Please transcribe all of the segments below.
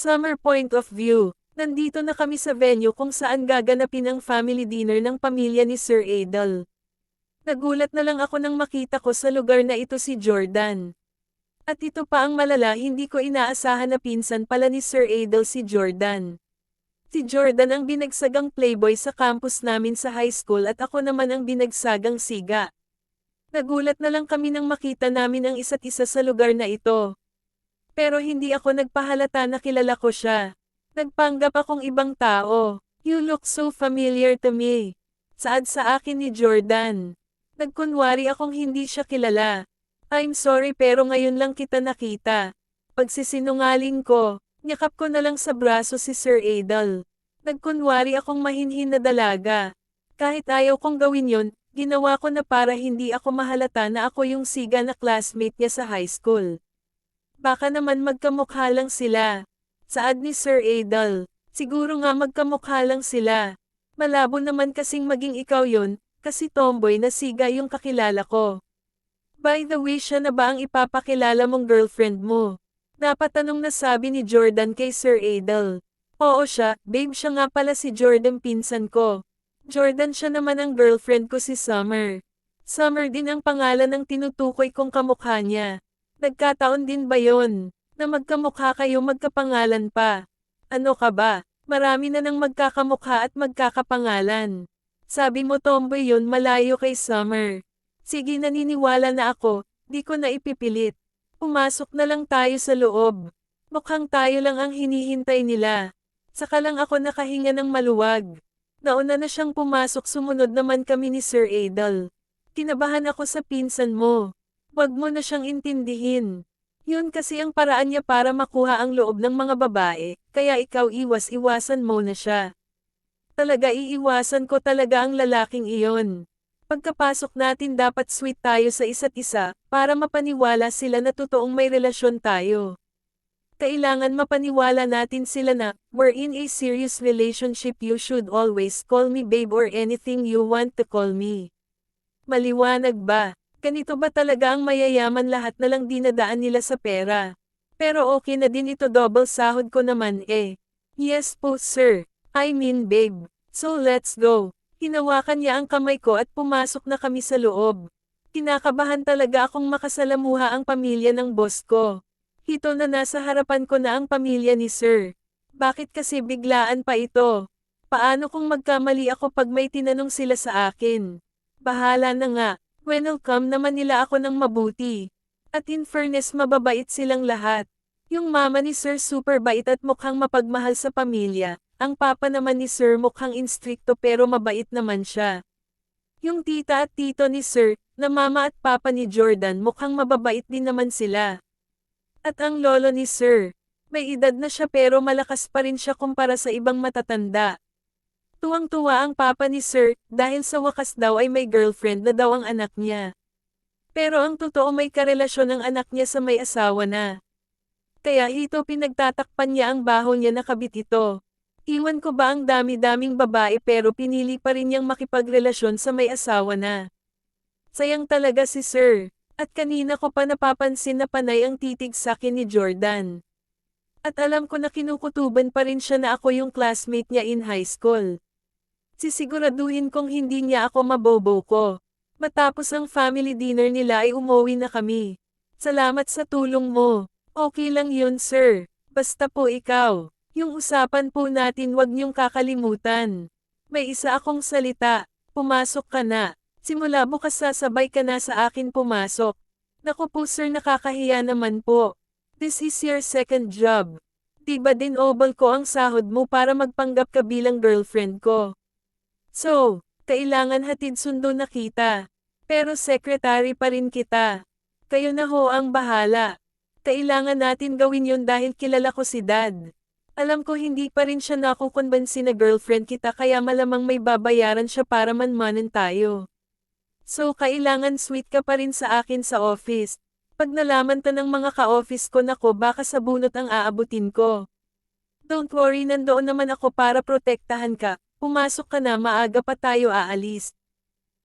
Summer point of view. Nandito na kami sa venue kung saan gaganapin ang family dinner ng pamilya ni Sir Adel. Nagulat na lang ako nang makita ko sa lugar na ito si Jordan. At ito pa ang malala, hindi ko inaasahan na pinsan pala ni Sir Adel si Jordan. Si Jordan ang binagsagang playboy sa campus namin sa high school at ako naman ang binagsagang siga. Nagulat na lang kami nang makita namin ang isa't isa sa lugar na ito. Pero hindi ako nagpahalata na kilala ko siya. Nagpanggap akong ibang tao. You look so familiar to me. Saad sa akin ni Jordan. Nagkunwari akong hindi siya kilala. I'm sorry pero ngayon lang kita nakita. Pagsisinungaling ko, yakap ko na lang sa braso si Sir Adel. Nagkunwari akong mahinhin na dalaga. Kahit ayaw kong gawin yon, ginawa ko na para hindi ako mahalata na ako yung siga na classmate niya sa high school. Baka naman magkamukha lang sila. Saad ni Sir Adel. Siguro nga magkamukha lang sila. Malabo naman kasing maging ikaw yon, kasi tomboy na siga yung kakilala ko. By the way, siya na ba ang ipapakilala mong girlfriend mo? Napatanong na sabi ni Jordan kay Sir Adel. Oo siya, babe, siya nga pala si Jordan, pinsan ko. Jordan, siya naman ang girlfriend ko si Summer. Summer din ang pangalan ng tinutukoy kong kamukha niya. Nagkataon din ba yon, na magkamukha kayo magkapangalan pa? Ano ka ba? Marami na nang magkakamukha at magkakapangalan. Sabi mo tomboy yon, malayo kay Summer. Sige, naniniwala na ako, di ko na ipipilit. Pumasok na lang tayo sa loob. Mukhang tayo lang ang hinihintay nila. Saka lang ako nakahinga ng maluwag. Nauna na siyang pumasok, sumunod naman kami ni Sir Adel. Kinabahan ako sa pinsan mo. Wag mo na siyang intindihin. Yun kasi ang paraan niya para makuha ang loob ng mga babae, kaya ikaw iwas-iwasan mo na siya. Talaga iiwasan ko talaga ang lalaking iyon. Pagkapasok natin dapat sweet tayo sa isa't isa, para mapaniwala sila na totoong may relasyon tayo. Kailangan mapaniwala natin sila na, we're in a serious relationship. You should always call me babe or anything you want to call me. Maliwanag ba? Ganito ba talaga ang mayayaman, lahat na lang dinadaan nila sa pera? Pero okay na din ito, double sahod ko naman eh. Yes po sir, I mean babe. So let's go. Hinawakan niya ang kamay ko at pumasok na kami sa loob. Kinakabahan talaga akong makasalamuha ang pamilya ng boss ko. Hito na nasa harapan ko na ang pamilya ni sir. Bakit kasi biglaan pa ito? Paano kung magkamali ako pag may tinanong sila sa akin? Bahala na nga. Welcome naman nila ako ng mabuti. At in fairness, mababait silang lahat. Yung mama ni Sir super bait at mukhang mapagmahal sa pamilya. Ang papa naman ni Sir mukhang instrikto pero mabait naman siya. Yung tita at tito ni Sir, na mama at papa ni Jordan, mukhang mababait din naman sila. At ang lolo ni Sir, may edad na siya pero malakas pa rin siya kumpara sa ibang matatanda. Tuwang-tuwa ang papa ni Sir, dahil sa wakas daw ay may girlfriend na daw ang anak niya. Pero ang totoo, may karelasyon ng anak niya sa may asawa na. Kaya hito pinagtatakpan niya ang baho niya na kabit ito. Iwan ko ba ang dami-daming babae pero pinili pa rin niyang makipagrelasyon sa may asawa na. Sayang talaga si Sir. At kanina ko pa napapansin na panay ang titig sa akin ni Jordan. At alam ko na kinukutuban pa rin siya na ako yung classmate niya in high school. Sisiguraduhin kong hindi niya ako mabobo ko. Matapos ang family dinner nila ay umuwi na kami. Salamat sa tulong mo. Okay lang yun sir. Basta po ikaw. Yung usapan po natin wag niyong kakalimutan. May isa akong salita. Pumasok ka na. Simula bukas sasabay ka na sa akin pumasok. Naku po sir, nakakahiya naman po. This is your second job. Diba din obol ko ang sahod mo para magpanggap ka bilang girlfriend ko? So, kailangan hatid sundo na kita. Pero secretary pa rin kita. Kayo na ho ang bahala. Kailangan natin gawin yun dahil kilala ko si dad. Alam ko hindi pa rin siya nakukonbansi na girlfriend kita, kaya malamang may babayaran siya para manmanan tayo. So kailangan sweet ka pa rin sa akin sa office. Pag nalaman ta ng mga ka-office ko, nako, baka sa bunot ang aabutin ko. Don't worry, nandoon naman ako para protektahan ka. Pumasok ka na, maaga pa tayo aalis.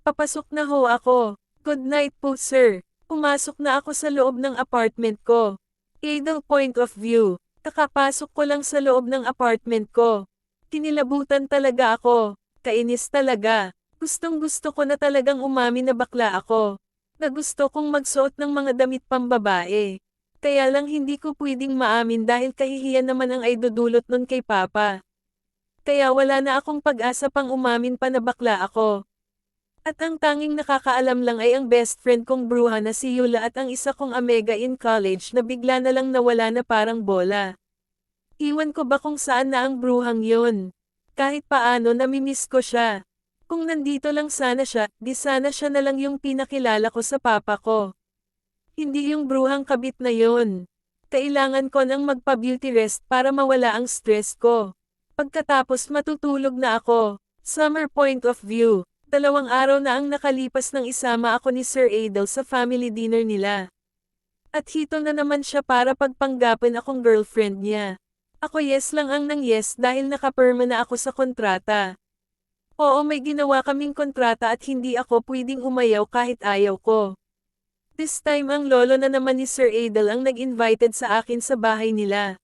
Papasok na ho ako. Good night po sir. Pumasok na ako sa loob ng apartment ko. Adel point of view. Kakapasok ko lang sa loob ng apartment ko. Kinilabutan talaga ako. Kainis talaga. Gustong-gusto ko na talagang umamin na bakla ako. Na gusto kong magsuot ng mga damit pambabae. Kaya lang hindi ko pwedeng maamin dahil kahihiyan naman ang aidudulot nun kay Papa. Kaya wala na akong pag-asa pang umamin pa na bakla ako. At ang tanging nakakaalam lang ay ang best friend kong bruha na si Yula at ang isa kong amega in college na bigla na lang nawala na parang bola. Iwan ko ba kung saan na ang bruhang yun? Kahit paano namimiss ko siya. Kung nandito lang sana siya, di sana siya na lang yung pinakilala ko sa papa ko. Hindi yung bruhang kabit na yun. Kailangan ko nang magpa-beauty rest para mawala ang stress ko. Pagkatapos matutulog na ako. Summer point of view. 2 araw na ang nakalipas nang isama ako ni Sir Adel sa family dinner nila. At hito na naman siya para pagpanggapan akong girlfriend niya. Ako yes lang ang nang yes dahil nakapirma na ako sa kontrata. Oo, may ginawa kaming kontrata at hindi ako pwedeng umayaw kahit ayaw ko. This time ang lolo na naman ni Sir Adel ang nag-invited sa akin sa bahay nila.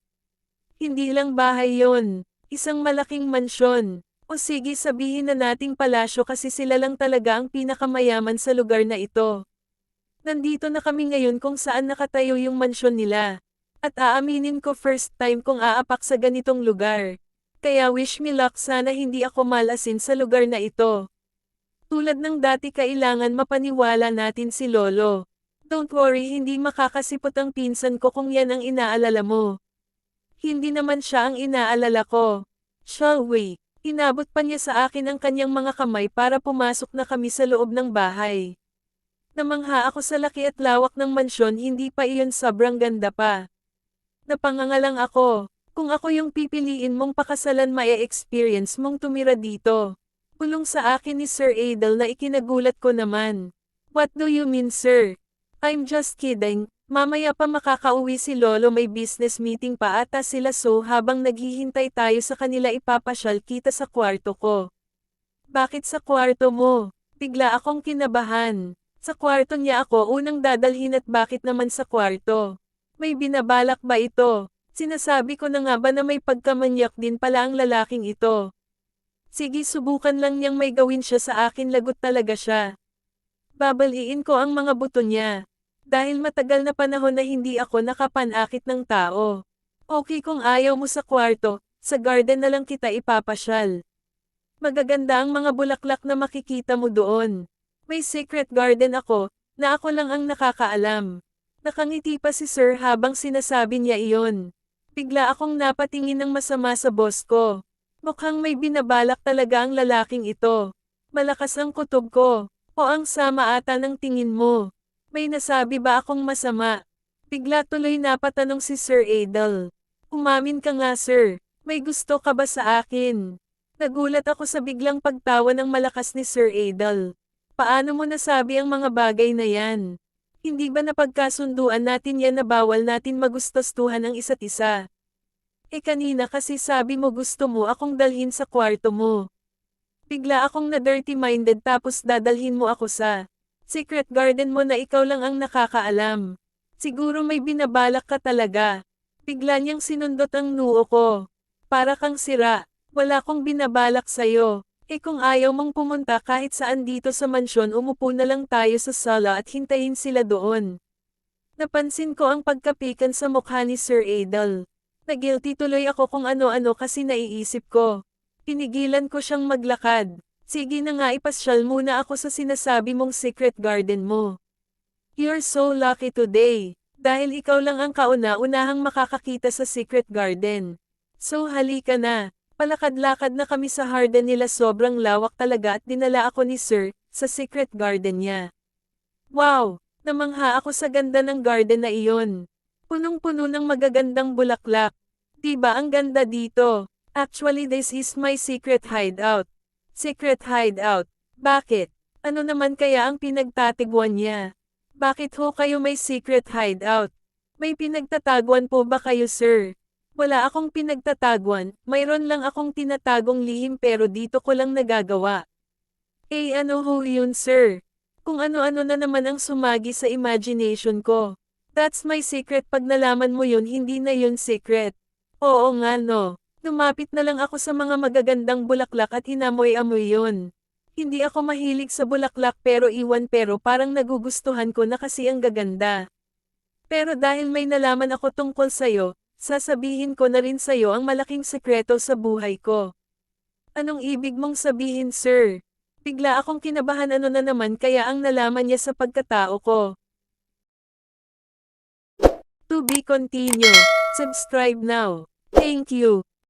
Hindi lang bahay yon, isang malaking mansyon. O sige, sabihin na nating palasyo kasi sila lang talaga ang pinakamayaman sa lugar na ito. Nandito na kami ngayon kung saan nakatayo yung mansyon nila. At aaminin ko first time kong aapak sa ganitong lugar. Kaya wish me luck, sana hindi ako malasin sa lugar na ito. Tulad ng dati kailangan mapaniwala natin si Lolo. Don't worry, hindi makakasipot ang pinsan ko kung yan ang inaalala mo. Hindi naman siya ang inaalala ko. Shall we? Inabot pa niya sa akin ang kanyang mga kamay para pumasok na kami sa loob ng bahay. Namangha ako sa laki at lawak ng mansyon, hindi pa iyon sobrang ganda pa. Napangangalang ako, kung ako yung pipiliin mong pakasalan ma-experience mong tumira dito. Pulong sa akin ni Sir Adel na ikinagulat ko naman. What do you mean, sir? I'm just kidding. Mamaya pa makakauwi si Lolo, may business meeting pa ata sila, so habang naghihintay tayo sa kanila ipapasyal kita sa kwarto ko. Bakit sa kwarto mo? Bigla akong kinabahan. Sa kwarto niya ako unang dadalhin at bakit naman sa kwarto? May binabalak ba ito? Sinasabi ko na nga ba na may pagkamanyak din pala ang lalaking ito. Sige, subukan lang niyang may gawin siya sa akin, lagot talaga siya. Babaliin ko ang mga buto niya. Dahil matagal na panahon na hindi ako nakapanakit ng tao. Okay, kung ayaw mo sa kwarto, sa garden na lang kita ipapasyal. Magaganda ang mga bulaklak na makikita mo doon. May secret garden ako, na ako lang ang nakakaalam. Nakangiti pa si Sir habang sinasabi niya iyon. Bigla akong napatingin ng masama sa boss ko. Mukhang may binabalak talaga ang lalaking ito. Malakas ang kutob ko. O ang sama ata ng tingin mo. May nasabi ba akong masama? Bigla tuloy napatanong si Sir Adel. Umamin ka nga, sir. May gusto ka ba sa akin? Nagulat ako sa biglang pagtawa ng malakas ni Sir Adel. Paano mo nasabi ang mga bagay na yan? Hindi ba napagkasunduan natin yan na bawal natin magustuhan ang isa't isa? Kanina kasi sabi mo gusto mo akong dalhin sa kwarto mo. Bigla akong na-dirty-minded tapos dadalhin mo ako sa secret garden mo na ikaw lang ang nakakaalam. Siguro may binabalak ka talaga. Bigla niyang sinundot ang noo ko. Para kang sira. Wala kong binabalak sa'yo. Kung ayaw mong pumunta kahit saan dito sa mansyon, umupo na lang tayo sa sala at hintayin sila doon. Napansin ko ang pagkapikan sa mukha ni Sir Adel. Nagilty tuloy ako kung ano-ano kasi naiisip ko. Pinigilan ko siyang maglakad. Sige na nga, ipasyal muna ako sa sinasabi mong secret garden mo. You're so lucky today. Dahil ikaw lang ang kauna-unahang makakakita sa secret garden. So halika na. Palakad-lakad na kami sa garden nila, sobrang lawak talaga at dinala ako ni Sir sa secret garden niya. Wow! Namangha ako sa ganda ng garden na iyon. Punong-puno ng magagandang bulaklak. Diba ang ganda dito? Actually, this is my secret hideout. Secret hideout. Bakit? Ano naman kaya ang pinagtatiguan niya? Bakit ho kayo may secret hideout? May pinagtataguan po ba kayo, sir? Wala akong pinagtataguan, mayroon lang akong tinatagong lihim pero dito ko lang nagagawa. Ano ho yun, sir? Kung ano-ano na naman ang sumagi sa imagination ko. That's my secret, pag nalaman mo yun hindi na yun secret. Oo nga no. Lumapit na lang ako sa mga magagandang bulaklak at inamoy-amoy yun. Hindi ako mahilig sa bulaklak pero parang nagugustuhan ko na kasi ang gaganda. Pero dahil may nalaman ako tungkol sa'yo, sasabihin ko na rin sa'yo ang malaking sekreto sa buhay ko. Anong ibig mong sabihin, sir? Bigla akong kinabahan, ano na naman kaya ang nalaman niya sa pagkatao ko. To be continue. Subscribe now. Thank you.